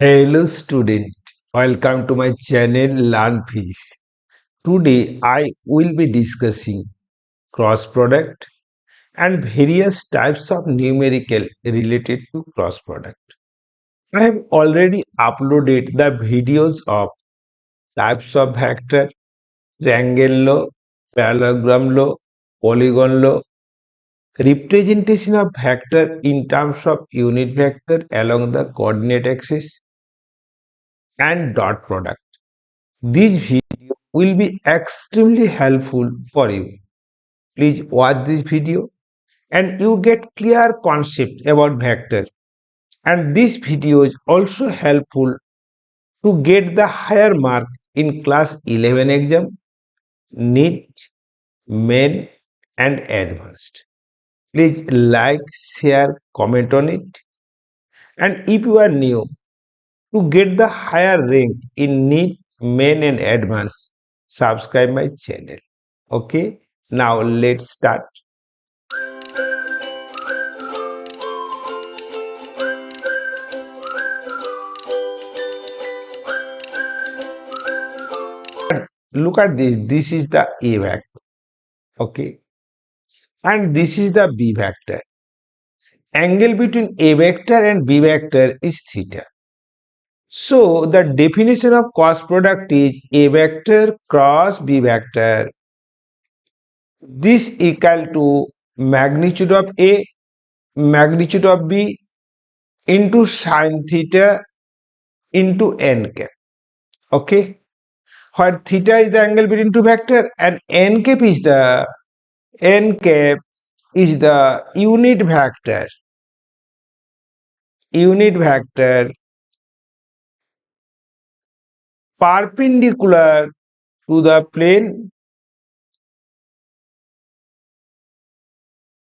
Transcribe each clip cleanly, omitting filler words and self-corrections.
Hello student, welcome to my channel Learn Physics. Today I will be discussing cross product and various types of numerical related to cross product. I have already uploaded the videos of types of vector, triangle law, parallelogram law, polygon law, representation of vector in terms of unit vector along the coordinate axis, and dot product. This video will be extremely helpful for you. Please watch this video and you get clear concept about vector. And this video is also helpful to get the higher mark in class 11 exam, NEET, main and advanced. Please like, share, comment on it. And if you are new, to get the higher rank in NEET, main and advanced, subscribe my channel. Okay, now let's start. Look at this. This is the A vector. Okay, and this is the B vector. Angle between A vector and B vector is theta. So the definition of cross product is A vector cross B vector. This equal to magnitude of A, magnitude of B into sine theta into n cap. Okay, where theta is the angle between two vector and n cap is the unit vector perpendicular to the plane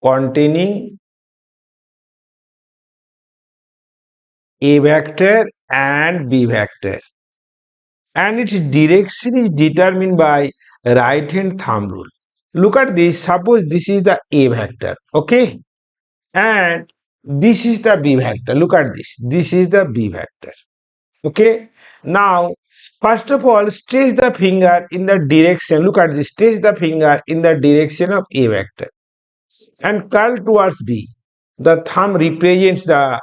containing A vector and B vector, and its direction is determined by right hand thumb rule. Look at this. Suppose this is the A vector, okay, and this is the B vector. Look at this. This is the B vector, okay. Now, first of all, stretch the finger in the direction. Look at this. Stretch the finger in the direction of A vector and curl towards B. The thumb represents the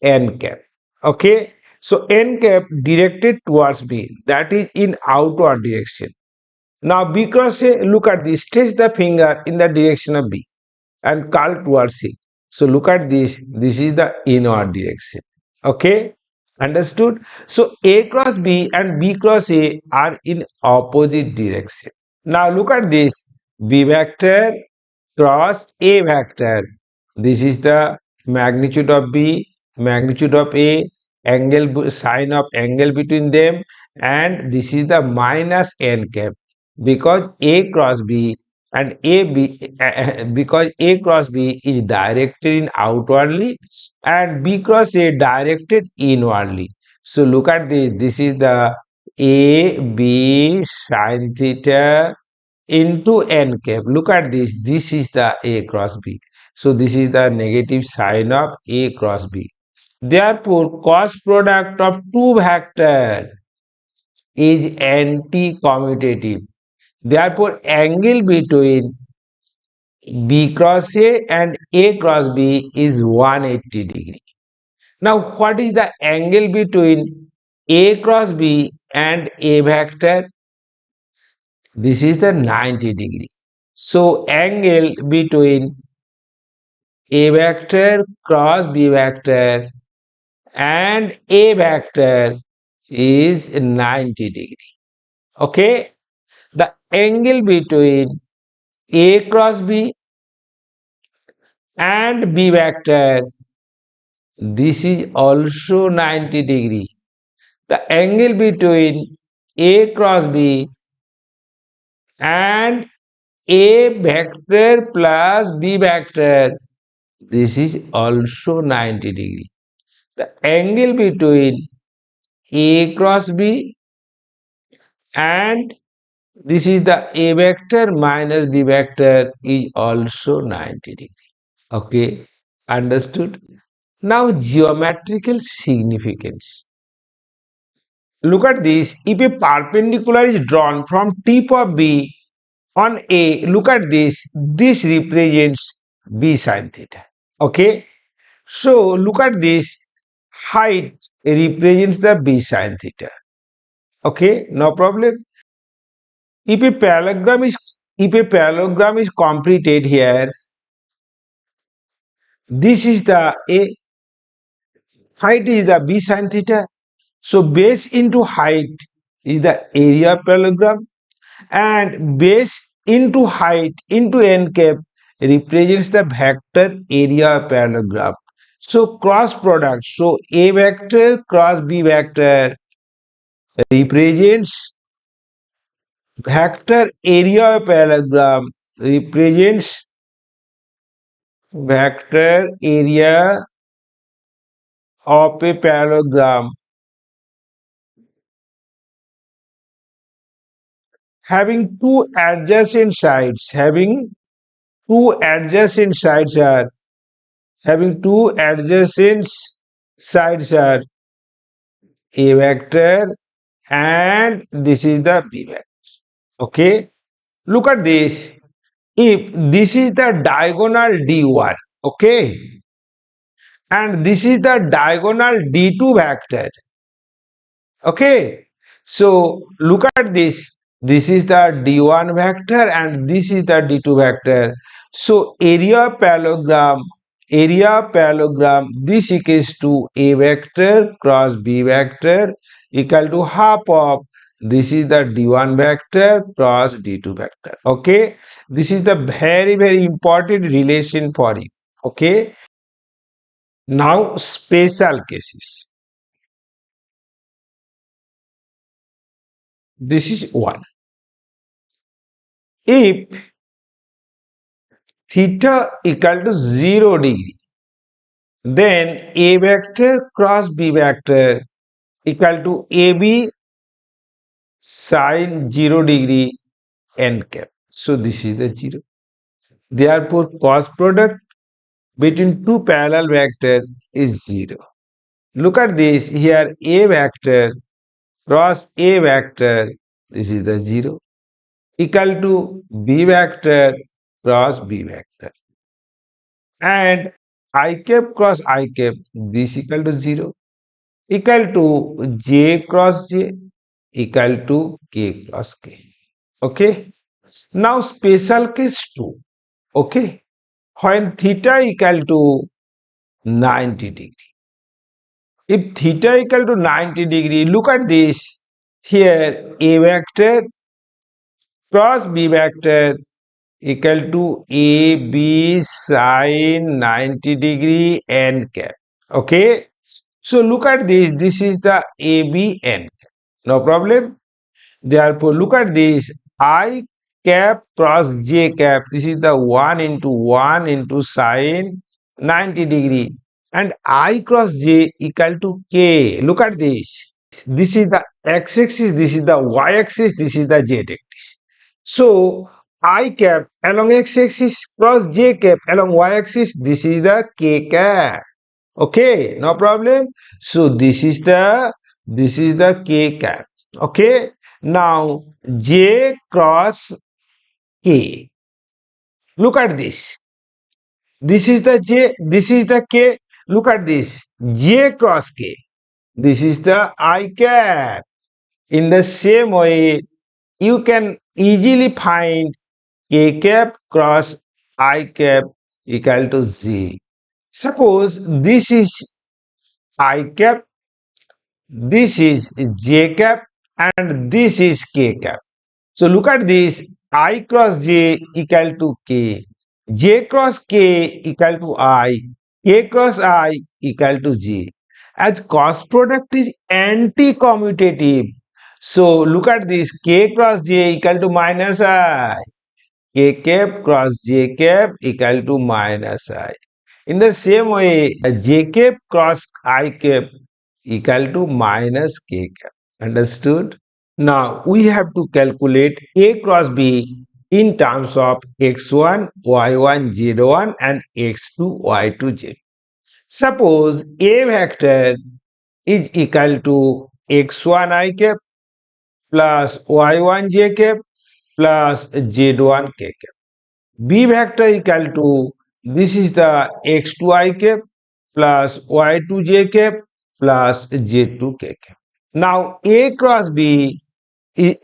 n cap. Okay, so n cap directed towards B, that is in outward direction. Now B cross A, look at this, stretch the finger in the direction of B and curl towards C. So look at this, this is the inward direction. Okay, understood? So A cross B and B cross A are in opposite direction. Now look at this, B vector cross A vector. This is the magnitude of B, magnitude of A, angle sine of angle between them, and this is the minus n cap because A cross B and because A cross B is directed in outwardly and B cross A directed inwardly. So look at this. This is the A B sine theta into n cap. Look at this. This is the A cross B. So this is the negative sign of A cross B. Therefore, cross product of two vectors is anti-commutative. Therefore, angle between B cross A and A cross B is 180 degree. Now, what is the angle between A cross B and A vector? This is the 90 degree. So, angle between A vector cross B vector and A vector is 90 degree. Okay, the angle between A cross B and B vector, this is also 90 degree. The angle between A cross B and A vector plus B vector, this is also 90 degree. The angle between A cross B and this is the A vector minus B vector is also 90 degree. Okay, understood? Now geometrical significance. Look at this. If a perpendicular is drawn from tip of B on A, look at this. This represents B sin theta. Okay. So look at this. Height represents the B sin theta. Okay. No problem. If a parallelogram is completed here, this is the A. Height is the B sin theta. So base into height is the area of parallelogram, and base into height into n cap represents the vector area of parallelogram. So cross product, so A vector cross B vector represents vector area of parallelogram, represents vector area of a parallelogram having two adjacent sides, having two adjacent sides are A vector and this is the B vector. Okay, look at this. If this is the diagonal D1, okay, and this is the diagonal D2 vector, okay, so look at this. This is the D1 vector and this is the D2 vector. So area of parallelogram, this equals to A vector cross B vector equal to half of this is the D1 vector cross D2 vector. Okay, this is the very important relation for you. Okay, now special cases. This is one. If theta equal to 0 degree, then A vector cross B vector equal to AB sine 0 degree n cap. So this is the 0. Therefore, cross product between two parallel vectors is 0. Look at this here. A vector cross A vector, this is the 0, equal to B vector cross B vector, and I cap cross I cap, this equal to 0, equal to J cross J equal to K cross K. Okay. Now special case 2. Okay. When theta equal to 90 degree. If theta equal to 90 degree, look at this. Here A vector cross B vector equal to AB sine 90 degree n cap. Okay. So look at this. This is the ABN. No problem. Therefore, look at this. I cap cross J cap. This is the 1 into sine 90 degree. And I cross J equal to K. Look at this. This is the x-axis, this is the y-axis, this is the z-axis. So, I cap along x-axis cross j cap along y-axis, this is the k cap. Okay, no problem. So, this is the k cap. Okay, now j cross k. Look at this. This is the j, this is the k. Look at this. J cross k. This is the I cap. In the same way, you can easily find k cap cross I cap equal to z. Suppose this is I cap, this is j cap, and this is k cap. So look at this. I cross j equal to k. J cross k equal to I. K cross I equal to j. As cross product is anti-commutative, so look at this. K cross j equal to minus I. K cap cross j cap equal to minus I. In the same way, j cap cross I cap equal to minus k cap. Understood? Now we have to calculate A cross B in terms of x1, y1, z1 and x2, y2, z. Suppose A vector is equal to x1 I cap plus y1 j cap plus z1 k cap. B vector equal to, this is the x2 I cap plus y2 j cap plus z2 k cap. Now A cross B is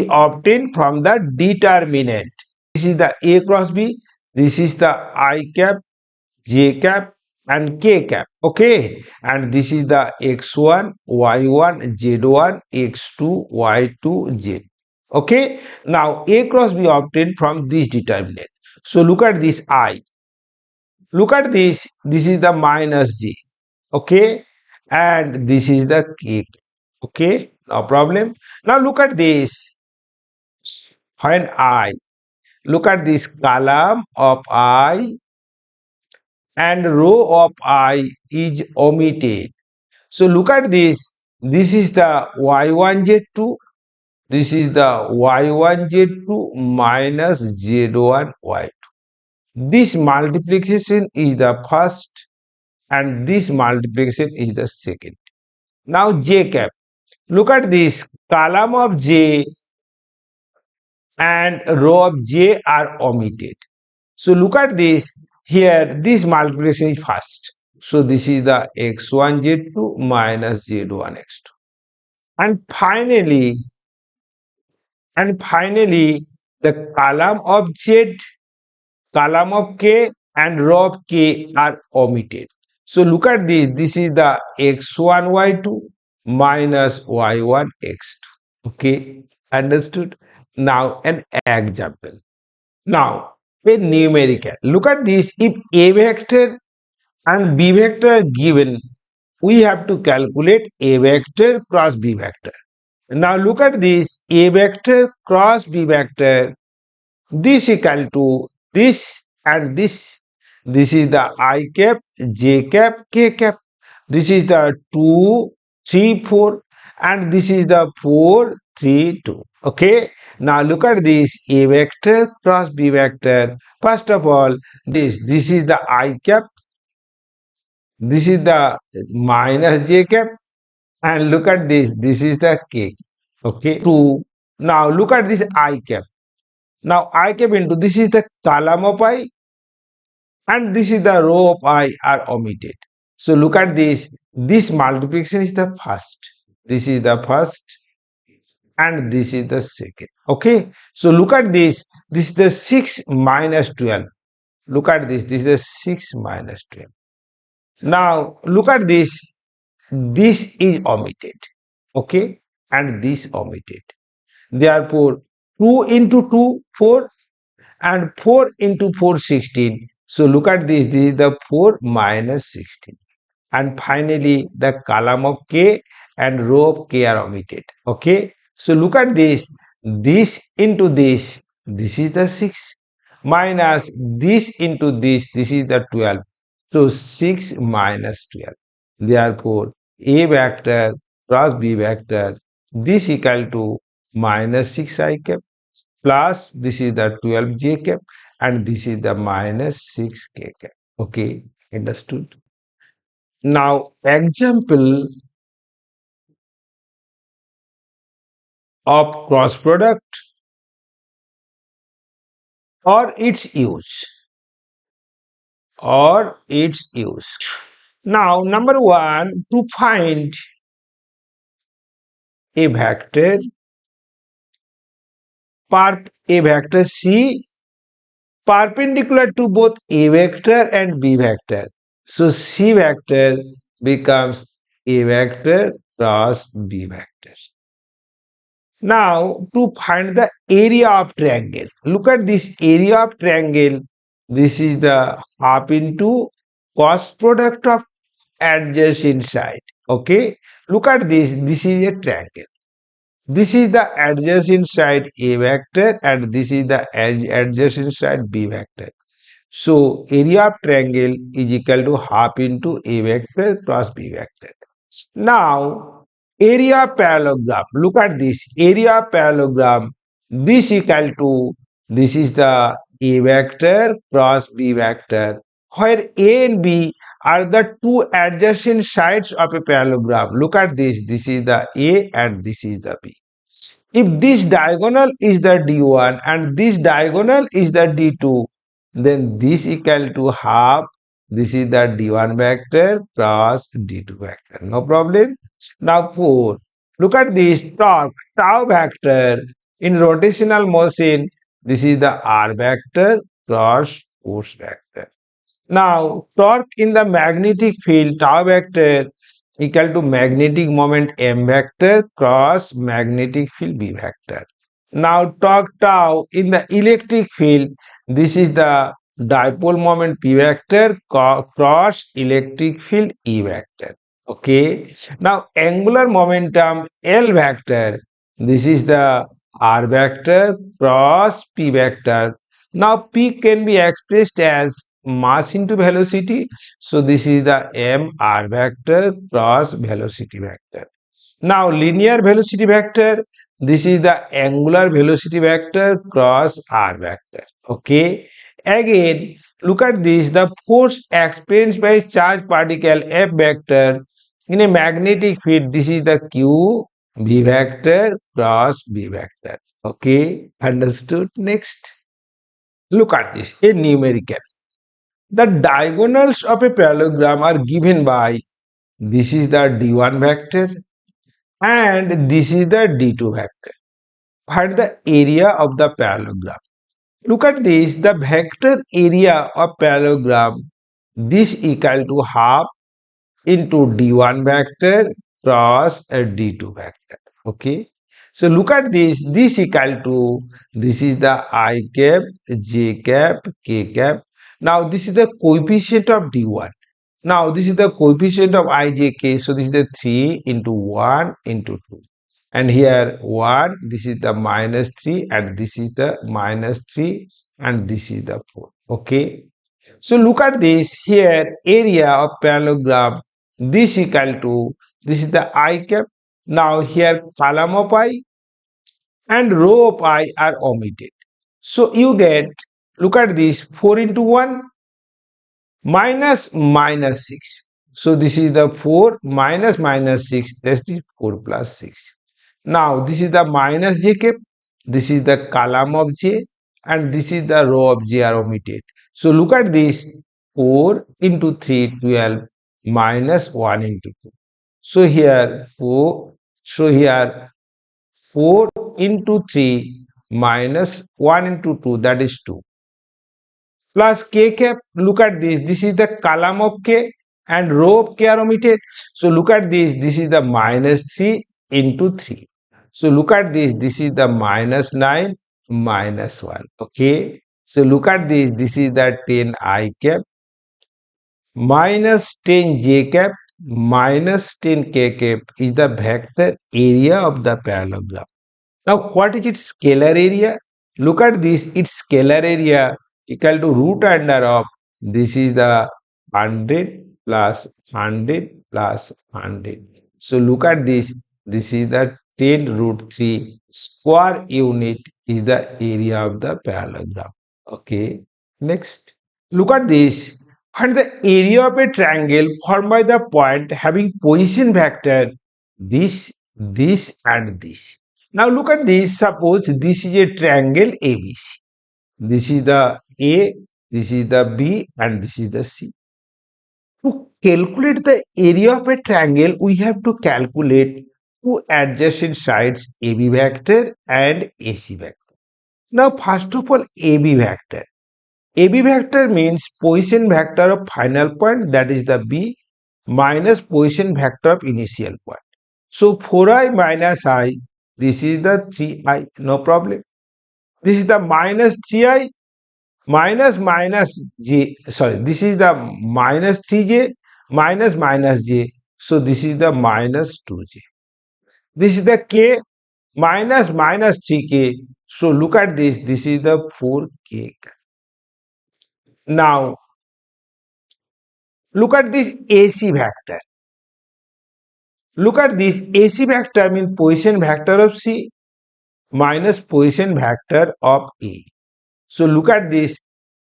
obtained from the determinant. This is the A cross B, this is the I cap, j cap and k cap, okay, and this is the x1 y1 z1 x2 y2 z, okay. Now A cross B obtained from this determinant. So look at this I, look at this is the minus j, okay, and this is the k, okay, no problem. Now look at this, when I, look at this column of I and row of I is omitted. So look at this is the y1z2, this is the y1z2 minus z1y2. This multiplication is the first and this multiplication is the second. Now j cap, look at this, column of j and row of j are omitted. So look at this, here this multiplication is first. So this is the x1 z2 minus z1 x2. And finally the column of z, column of k and row of k are omitted. So look at this is the x1 y2 minus y1 x2. Okay, understood? Now an example. Now a numerical. Look at this, if a vector and b vector are given, we have to calculate a vector cross b vector. Now look at this, a vector cross b vector, this equal to this and this. This is the I cap, j cap, k cap. This is the 2, 3, 4 and this is the 4, 3, 2. Okay. Now look at this, a vector cross b vector. First of all, this is the I cap, this is the minus j cap and look at this is the k, okay, 2. Now look at this I cap, now I cap into, this is the column of I and this is the row of I are omitted. So look at this multiplication is the first, this is the first and this is the second, okay. So look at this is the 6 minus 12, look at this is the 6 minus 12. Now look at this is omitted, okay, and this omitted. Therefore 2 into 2 4 and 4 into 4 16. So look at this is the 4 minus 16 and finally the column of k and row of k are omitted, okay. So look at this into this is the 6 minus this into this is the 12. So 6 minus 12. Therefore a vector cross b vector, this equal to minus 6 I cap plus this is the 12 j cap and this is the minus 6 k cap, okay, understood. Now example of cross product or its use, now number 1, to find a vector a vector c perpendicular to both a vector and b vector. So c vector becomes a vector cross b vector. Now to find the area of triangle, look at this area of triangle, this is the half into cos product of adjacent side, okay. Look at this is a triangle, this is the adjacent side a vector and this is the adjacent side b vector. So area of triangle is equal to half into a vector cross b vector. Now area parallelogram, look at this area parallelogram, this equal to, this is the a vector cross b vector where A and B are the two adjacent sides of a parallelogram. Look at this. This is the A and this is the B. If this diagonal is the D1 and this diagonal is the D2, then this equal to half. This is the D1 vector cross D2 vector. No problem. Now 4. Look at this torque tau vector in rotational motion. This is the R vector cross force vector. Now, torque in the magnetic field tau vector equal to magnetic moment m vector cross magnetic field b vector. Now, torque tau in the electric field, this is the dipole moment p vector cross electric field e vector. Okay. Now, angular momentum L vector, this is the r vector cross p vector. Now, p can be expressed as mass into velocity. So, this is the mr vector cross velocity vector. Now, linear velocity vector, this is the angular velocity vector cross r vector. Okay. Again, look at this, the force experienced by charged particle F vector in a magnetic field, this is the q v vector cross b vector. Okay, understood? Next, look at this, a numerical. The diagonals of a parallelogram are given by, this is the d1 vector and this is the d2 vector. Find the area of the parallelogram. Look at this, the vector area of parallelogram, this equal to half into d1 vector cross a d2 vector. Okay. So look at this equal to, this is the I cap, j cap, k cap. Now this is the coefficient of d1. Now this is the coefficient of I, j, k. So this is the 3 into 1 into 2. And here 1, this is the minus 3 and this is the minus 3 and this is the 4. Okay. So look at this here, area of parallelogram, this equal to, this is the I cap. Now here column of I and row of I are omitted. So you get, look at this, 4 into 1 minus minus 6. So this is the 4 minus minus 6, that's the 4 plus 6. Now this is the minus j cap, this is the column of j and this is the row of j are omitted. So look at this, 4 into 3, 12 minus 1 into 2. So here 4, so here 4 into 3 minus 1 into 2, that is 2. Plus k cap, look at this is the column of k and row of k are omitted. So look at this is the minus 3 into 3. So look at this is the minus 9 minus 1. Okay. So look at this is the 10 I cap minus 10 j cap minus 10 k cap is the vector area of the parallelogram. Now what is its scalar area? Look at this, its scalar area equal to root under of, this is the 100 plus 100 plus 100. So look at this is the 10 root 3 square unit is the area of the parallelogram. Okay, next. Look at this. Find the area of a triangle formed by the point having position vector this, and this. Now look at this. Suppose this is a triangle ABC. This is the A, this is the B, and this is the C. To calculate the area of a triangle, we have to calculate two adjacent sides AB vector and AC vector. Now first of all, AB vector. AB vector means position vector of final point, that is the B, minus position vector of initial point. So 4i minus I, this is the 3i, no problem. This is the minus 3i minus minus j, sorry, this is the minus 3j minus minus j. So this is the minus 2j. This is the k minus minus 3k. So look at this is the 4k. Now look at this AC vector. Look at this AC vector means position vector of C minus position vector of A. So look at this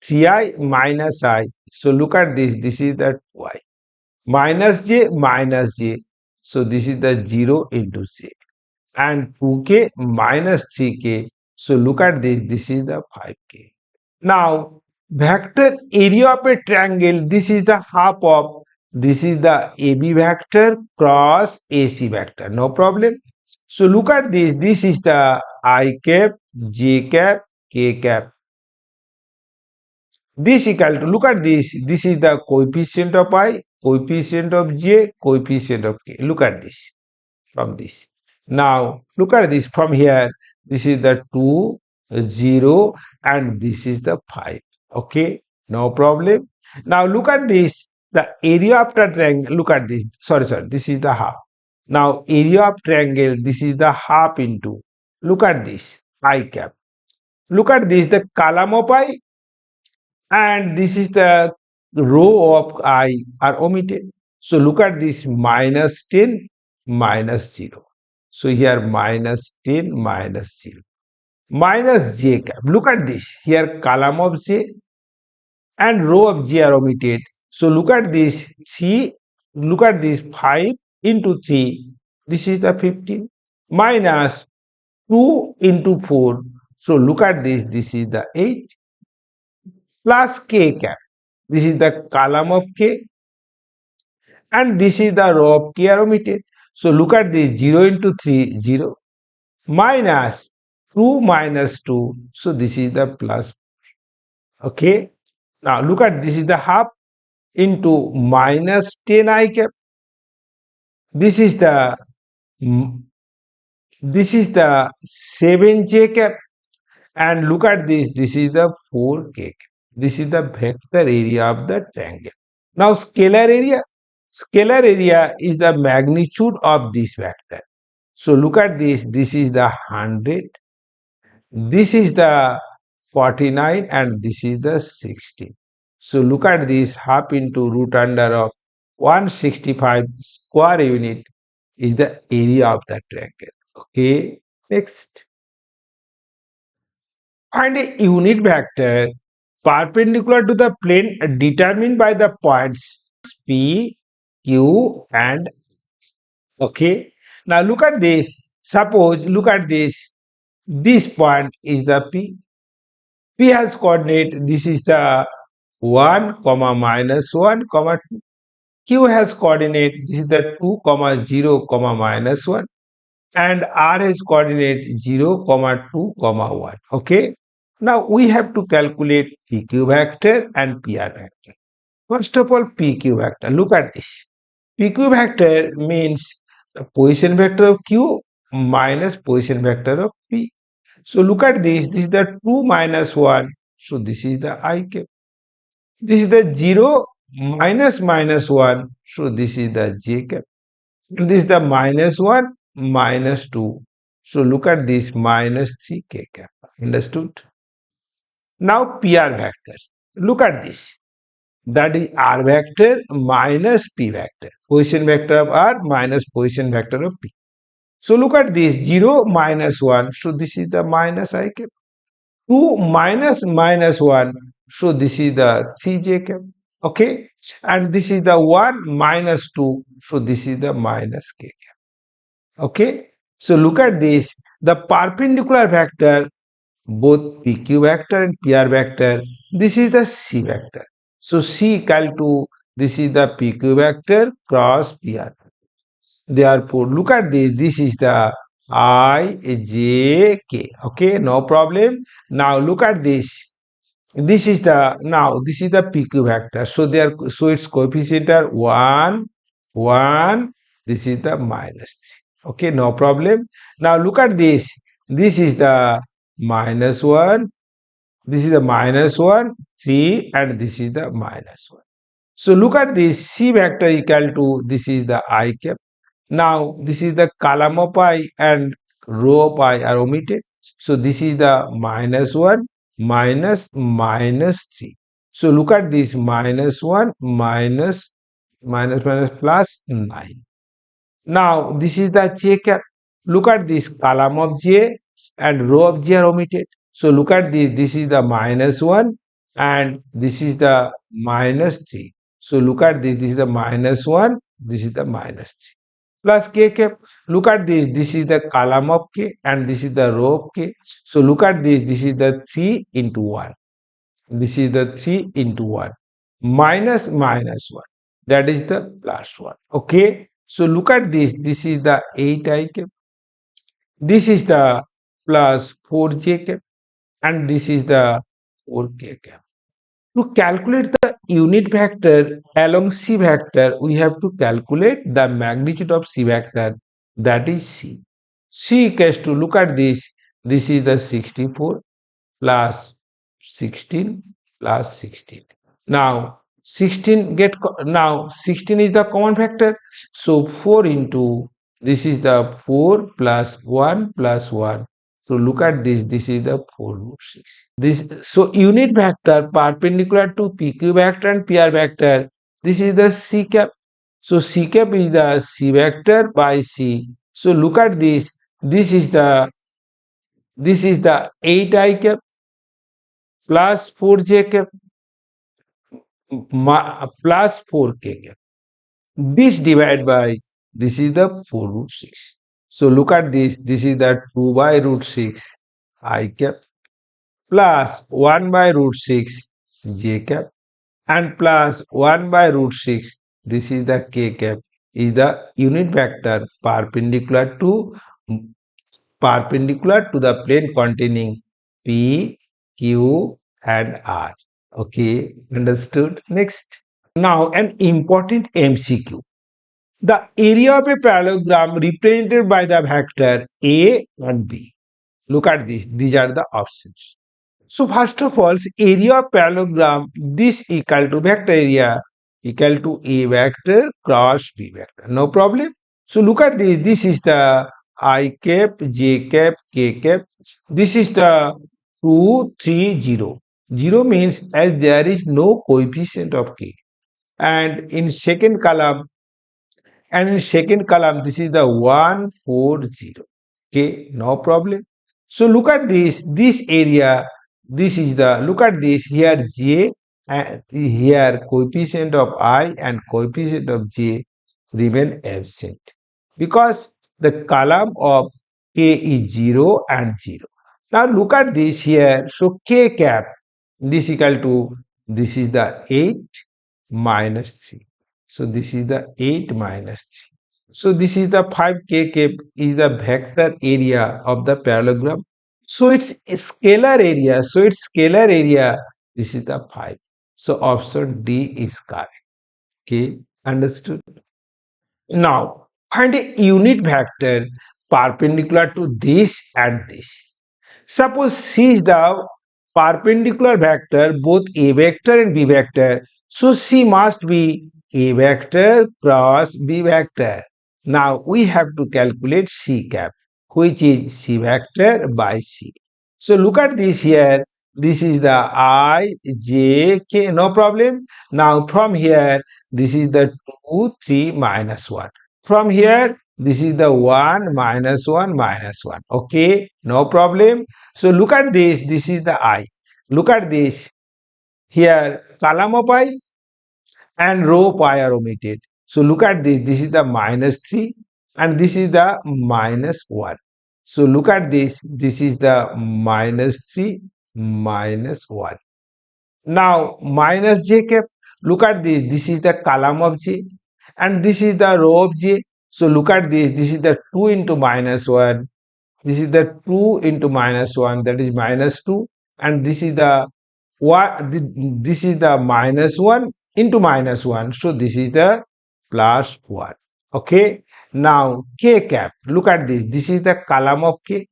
3i minus I. So look at this. This is the y. Minus j, minus j. So this is the 0 into j. And 2k minus 3k. So look at this. This is the 5k. Now, vector area of a triangle. This is the half of. This is the AB vector cross AC vector. No problem. So look at this. This is the I cap, J cap, K cap. This equal to, look at this. This is the coefficient of I, coefficient of J, coefficient of K. Look at this from this. Now look at this from here. This is the 2, 0, and this is the 5. Okay, no problem. Now look at this. The area of the triangle. Look at this. Sorry. This is the half. Now area of triangle. This is the half into. Look at this. I cap. Look at this. The column of I and this is the row of I are omitted. So look at this minus 10 minus 0. So here minus 10 minus 0. Minus j cap. Look at this. Here column of j and row of j are omitted. So look at this 3. Look at this 5 into 3. This is the 15 minus 2 into 4. So look at this. This is the 8 plus k cap. This is the column of k and this is the row of k are omitted. So look at this 0 into 3, 0 minus 2 minus 2. So this is the plus. Okay. Now look at this is the half into minus 10 I cap. This is the 7 j cap. And look at this is the 4k. This is the vector area of the triangle. Now scalar area is the magnitude of this vector. So look at this is the 100, this is the 49 and this is the 16. So look at this half into root under of 165 square unit is the area of the triangle. Okay, next. Find a unit vector perpendicular to the plane determined by the points P, Q and okay. Now look at this. Suppose look at this. This point is the P. P has coordinate. This is the 1 comma minus 1 comma 2. Q has coordinate. This is the 2 comma 0 comma minus 1 and R has coordinate 0 comma 2 comma 1. Okay. Now we have to calculate PQ vector and PR vector. First of all, PQ vector. Look at this. PQ vector means the position vector of Q minus position vector of P. So look at this. This is the 2 minus 1. So this is the I cap. This is the 0 minus minus 1. So this is the J cap. This is the minus 1 minus 2. So look at this minus 3k cap. Understood? Now PR vector. Look at this. That is R vector minus P vector. Position vector of R minus position vector of P. So look at this 0 minus 1. So this is the minus I cap. 2 minus minus 1. So this is the 3j cap. Okay. And this is the 1 minus 2. So this is the minus k cap. Okay. So look at this. The perpendicular vector, both PQ vector and PR vector, this is the C vector. So C equal to this is the PQ vector cross PR. Therefore, look at this. This is the I, J, K. Okay, no problem. Now look at this. This is the PQ vector. So its coefficient are 1, 1. This is the minus 3. Okay, no problem. Now look at this. This is the minus 1. This is the minus 1, 3, and this is the minus 1. So look at this. C vector equal to this is the I cap. Now this is the column of I and row of I are omitted. So this is the minus 1 minus minus 3. So look at this minus 1 minus plus 9. Now this is the J cap. Look at this column of J and row of J are omitted. So look at this. This is the minus 1 and this is the minus 3. So look at this. This is the minus 1. This is the minus 3. Plus k cap. Look at this. This is the column of k and this is the row of k. So look at this. This is the 3 into 1. This is the 3 into 1 minus minus 1. That is the plus 1. Okay. So look at this. This is the 8 I cap. This is the plus 4j cap and this is the 4k cap. To calculate the unit vector along C vector, we have to calculate the magnitude of C vector, that is C. C equals to, look at this is the 64 plus 16 plus 16. Now 16 is the common factor. So 4 into, this is the 4 plus 1 plus 1. So look at this. This is the 4 root 6. This, so unit vector perpendicular to PQ vector and PR vector. This is the C cap. So C cap is the C vector by C. So look at this. This is the 8I cap plus 4j cap plus 4k cap. This divided by, this is the 4 root 6. So look at this. This is the 2 by root 6 I cap plus 1 by root 6 j cap and plus 1 by root 6. This is the k cap, is the unit vector perpendicular to the plane containing P, Q and R. Okay, understood? Next. Now an important MCQ. The area of a parallelogram represented by the vector A and B. Look at this. These are the options. So first of all, area of parallelogram, this equal to vector area equal to A vector cross B vector. No problem. So look at this. This is the I cap, J cap, K cap. This is the 2, 3, 0. 0 means as there is no coefficient of K. And in second column, this is the 1, 4, 0. Okay, no problem. So look at this area, this is the, look at this here j and here coefficient of I and coefficient of j remain absent because the column of k is 0 and 0. Now look at this here. So k cap, this equal to, this is the 8 minus 3. So this is the 8 minus 3. So this is the 5k cap is the vector area of the parallelogram. So its scalar area. This is the 5. So option D is correct. Okay, understood? Now find a unit vector perpendicular to this and this. Suppose C is the perpendicular vector, both A vector and B vector. So C must be A vector cross B vector. Now we have to calculate C cap, which is C vector by C. So look at this here. This is the I, J, K, no problem. Now from here, this is the 2, 3, minus 1. From here, this is the 1, minus 1, minus 1. Okay, no problem. So look at this. This is the I. Look at this. Here, column of I and row of I are omitted. So look at this. This is the minus 3 and this is the minus 1. So look at this. This is the minus 3, minus 1. Now minus j cap. Look at this. This is the column of j and this is the row of j. So look at this. This is the 2 into minus 1. This is the 2 into minus 1, that is minus 2, and this is the this is the minus 1 into minus 1. So this is the plus 1. Okay. Now k cap. Look at this. This is the column of k.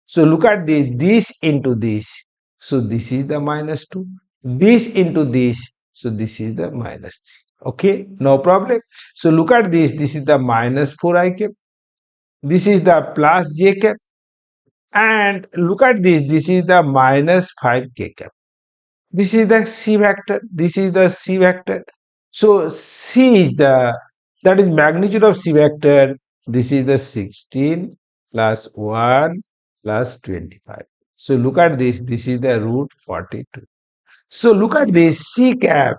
So look at this into this. So this is the minus 2. This into this. So this is the minus 3. Okay. No problem. So look at this. This is the minus 4 I cap. This is the plus j cap. And look at this is the minus 5k cap. This is the C vector, this is the C vector. So C is the, that is magnitude of C vector. This is the 16 plus 1 plus 25. So look at this is the root 42. So look at this C cap.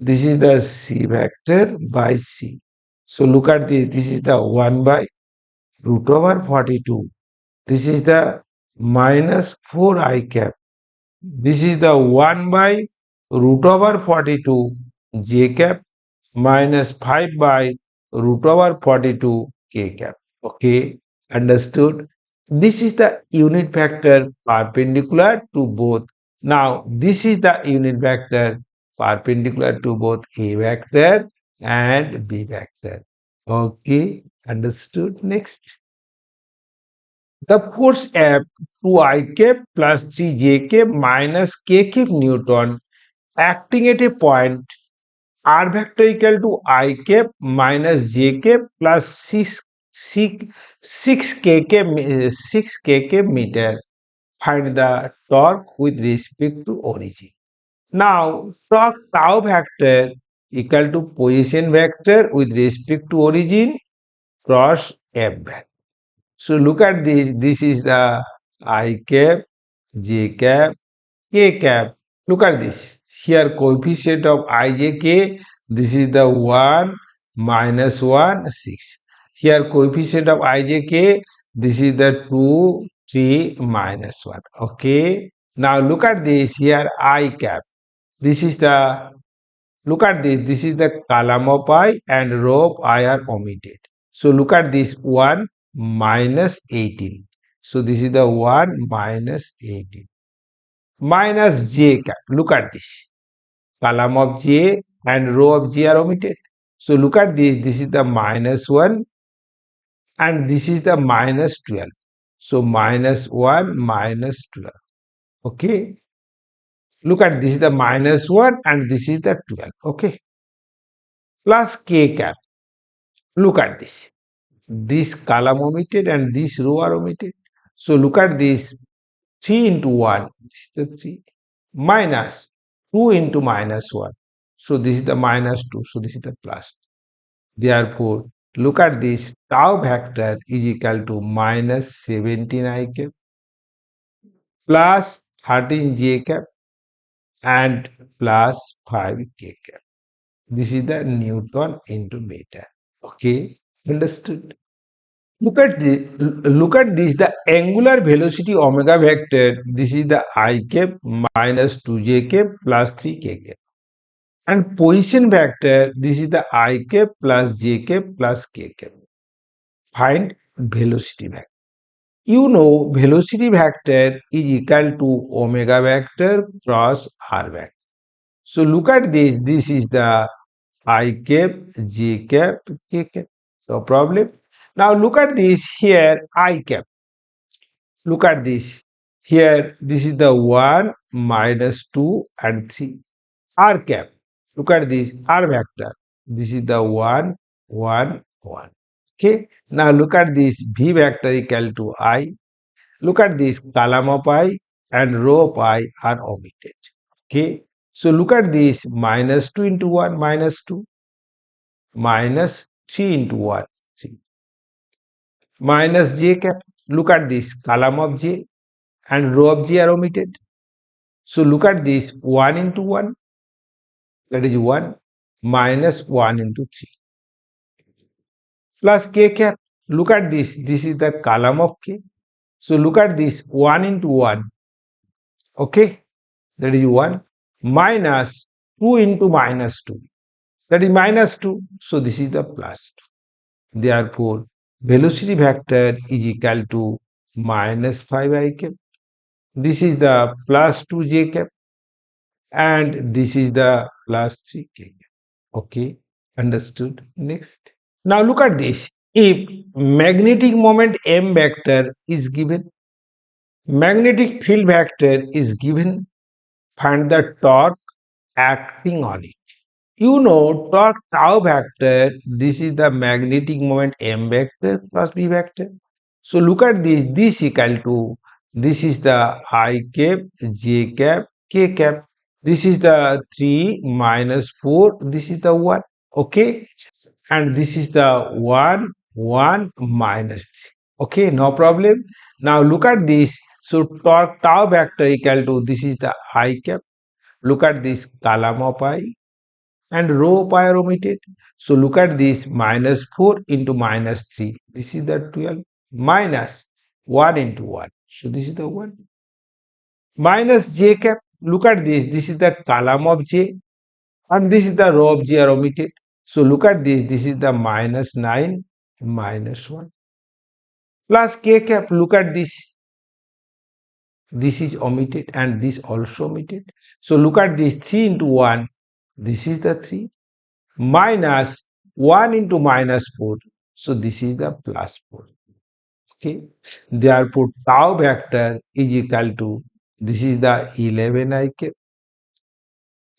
This is the C vector by C. So look at this. This is the 1 by root over 42. This is the minus 4 I cap. This is the 1 by root over 42 j cap minus 5 by root over 42 k cap. Okay, understood? This is the unit vector perpendicular to both. Now, this is the unit vector perpendicular to both A vector and B vector. Okay, understood? Next. The force F 2I cap plus 3j cap minus k cap Newton acting at a point R vector equal to I cap minus j cap plus 6 kk meter. Find the torque with respect to origin. Now, torque tau vector equal to position vector with respect to origin cross F vector. So look at this. This is the I cap, j cap, k cap. Look at this. Here coefficient of ijk, this is the 1 minus 1 6. Here coefficient of ijk, this is the 2 3 minus 1. Okay. Now look at this. Here I cap. This is the, look at this. This is the column of I and row of I are omitted. So look at this 1 minus 18. So this is the 1 minus 18 minus j cap. Look at this. Column of j and row of j are omitted. So look at this. This is the minus 1 and this is the minus 12. So minus 1 minus 12. Okay. Look at this is the minus 1 and this is the 12. Okay. Plus k cap. Look at this. This column omitted and this row are omitted. So look at this 3 into 1, this is the 3, minus 2 into minus 1. So this is the minus 2, so this is the plus. Therefore, look at this tau vector is equal to minus 17 I cap plus 13 j cap and plus 5 k cap. This is the Newton into meter. Okay, understood? Look at this, the angular velocity omega vector, this is the I cap minus 2j cap plus 3k cap. And position vector, this is the I cap plus j cap plus k cap. Find velocity vector. You know velocity vector is equal to omega vector cross r vector. So look at this is the I cap, j cap, k cap. No problem. Now look at this here, I cap. Look at this. Here, this is the 1, minus 2 and 3. R cap. Look at this, R vector. This is the 1, 1, 1. Okay. Now look at this, V vector equal to I. Look at this, column of I and row of I are omitted. Okay. So look at this, minus 2 into 1, minus 2. Minus 3 into 1, 3. Minus J cap. Look at this, column of J and row of j are omitted. So look at this 1 into 1, that is 1, minus 1 into 3 plus k cap. Look at this is the column of k. So look at this 1 into 1, okay, that is 1, minus 2 into minus 2, that is minus 2. So this is the plus 2. Therefore, velocity vector is equal to minus 5 I cap. This is the plus 2 j cap and this is the plus 3k. Okay, understood. Next. Now look at this. If magnetic moment m vector is given, magnetic field vector is given, find the torque acting on it. You know torque tau vector, this is the magnetic moment m vector plus b vector. So look at this equal to, this is the I cap, j cap, k cap. This is the 3 minus 4, this is the 1, okay? And this is the 1, 1 minus 3, okay? No problem. Now look at this. So torque tau vector equal to, this is the I cap. Look at this column of I and row pi are omitted. So look at this, minus 4 into minus 3. This is the 12 minus 1 into 1. So this is the 1. Minus j cap. Look at this. This is the column of j and this is the row of j are omitted. So look at this. This is the minus 9 minus 1 plus k cap. Look at this. This is omitted and this also omitted. So look at this, 3 into 1. This is the 3 minus 1 into minus 4. So this is the plus 4. Okay. Therefore, tau vector is equal to, this is the 11 I cap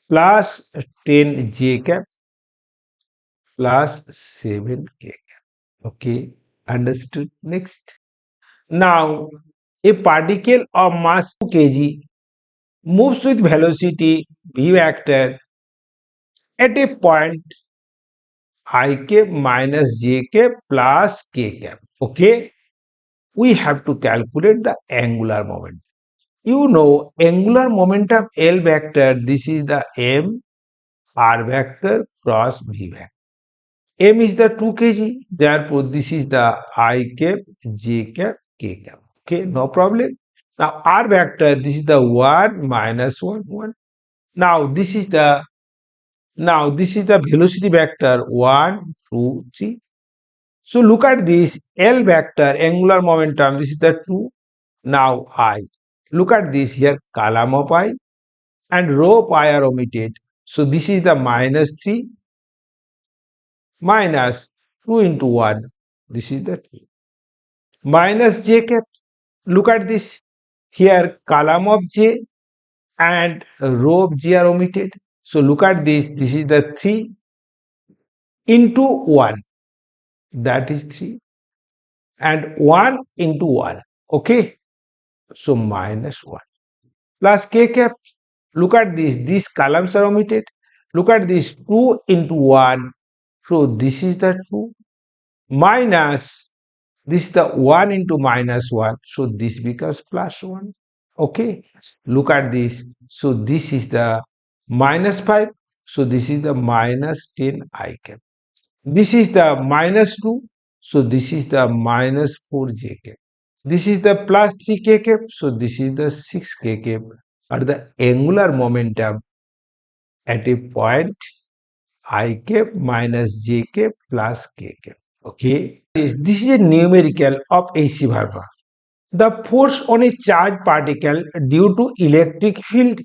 plus 10 j cap plus 7 k cap. Okay. Understood? Next. Now, a particle of mass 2 kg moves with velocity v vector at a point I cap minus j cap plus k cap. Okay. We have to calculate the angular momentum. You know, angular momentum L vector, this is the m r vector cross v vector. M is the 2 kg, therefore this is the I cap, j cap, k cap. Okay, no problem. Now r vector, this is the 1 minus 1, 1. Now this is the velocity vector 1, 2, 3. So look at this L vector, angular momentum, this is the 2. Now I. Look at this here, column of I and row pi are omitted. So this is the minus 3 minus 2 into 1. This is the 2. Minus j cap. Look at this. Here column of j and row of j are omitted. So look at this. This is the 3 into 1. That is 3. And 1 into 1. Okay. So minus 1. Plus k cap. Look at this. These columns are omitted. Look at this. 2 into 1. So this is the 2 minus this is the 1 into minus 1. So this becomes plus 1. Okay. Look at this. So this is the minus 5. So this is the minus 10 I cap. This is the minus 2. So this is the minus 4 j cap. This is the plus 3 k cap. So this is the 6 k cap. Or the angular momentum at a point I cap minus j cap plus k cap. Okay. This is a numerical of AC Verma. The force on a charged particle due to electric field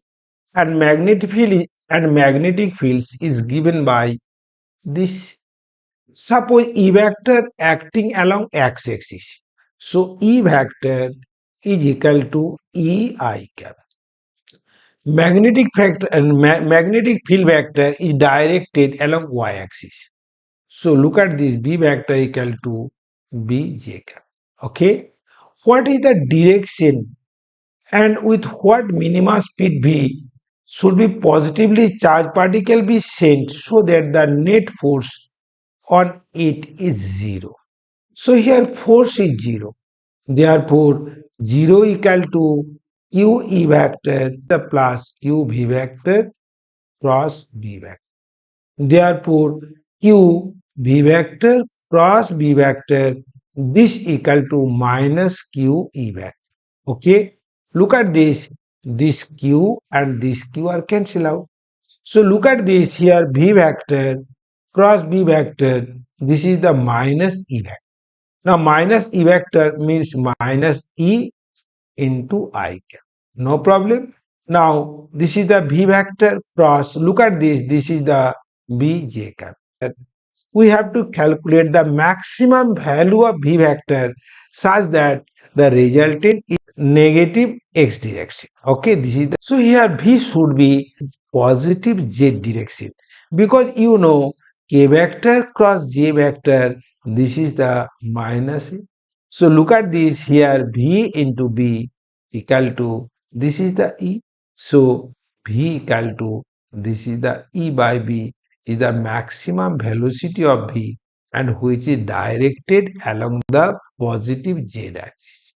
and magnetic fields is given by this. Suppose E vector acting along x-axis. So E vector is equal to E I cap. Magnetic field vector is directed along y-axis. So look at this, B vector equal to B j cap. Okay. What is the direction and with what minimum speed v should be positively charged particle be sent so that the net force on it is 0. So here force is 0. Therefore 0 equal to q e vector the plus q v vector cross b vector. Therefore q v vector cross b vector this equal to minus q e vector. Okay, look at this. This q and this q are cancelled out. So look at this here, v vector cross b vector. This is the minus e vector. Now minus e vector means minus e into I cap. No problem. Now this is the v vector cross. Look at this. This is the b j cap. We have to calculate the maximum value of v vector such that the resultant is negative x direction. Okay, this is the, so here v should be positive z direction because you know k vector cross j vector, this is the minus a. So look at this here, v into b equal to this is the e. So v equal to this is the e by b is the maximum velocity of v and which is directed along the positive z axis.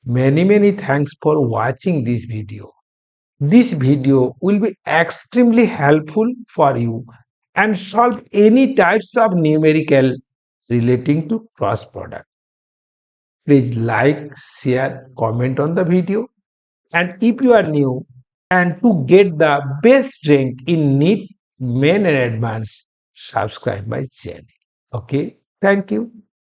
Many thanks for watching this video. This video will be extremely helpful for you and solve any types of numerical relating to cross product. Please like, share, comment on the video. And if you are new and to get the best rank in NEET, main and advanced, subscribe my channel. Okay, thank you.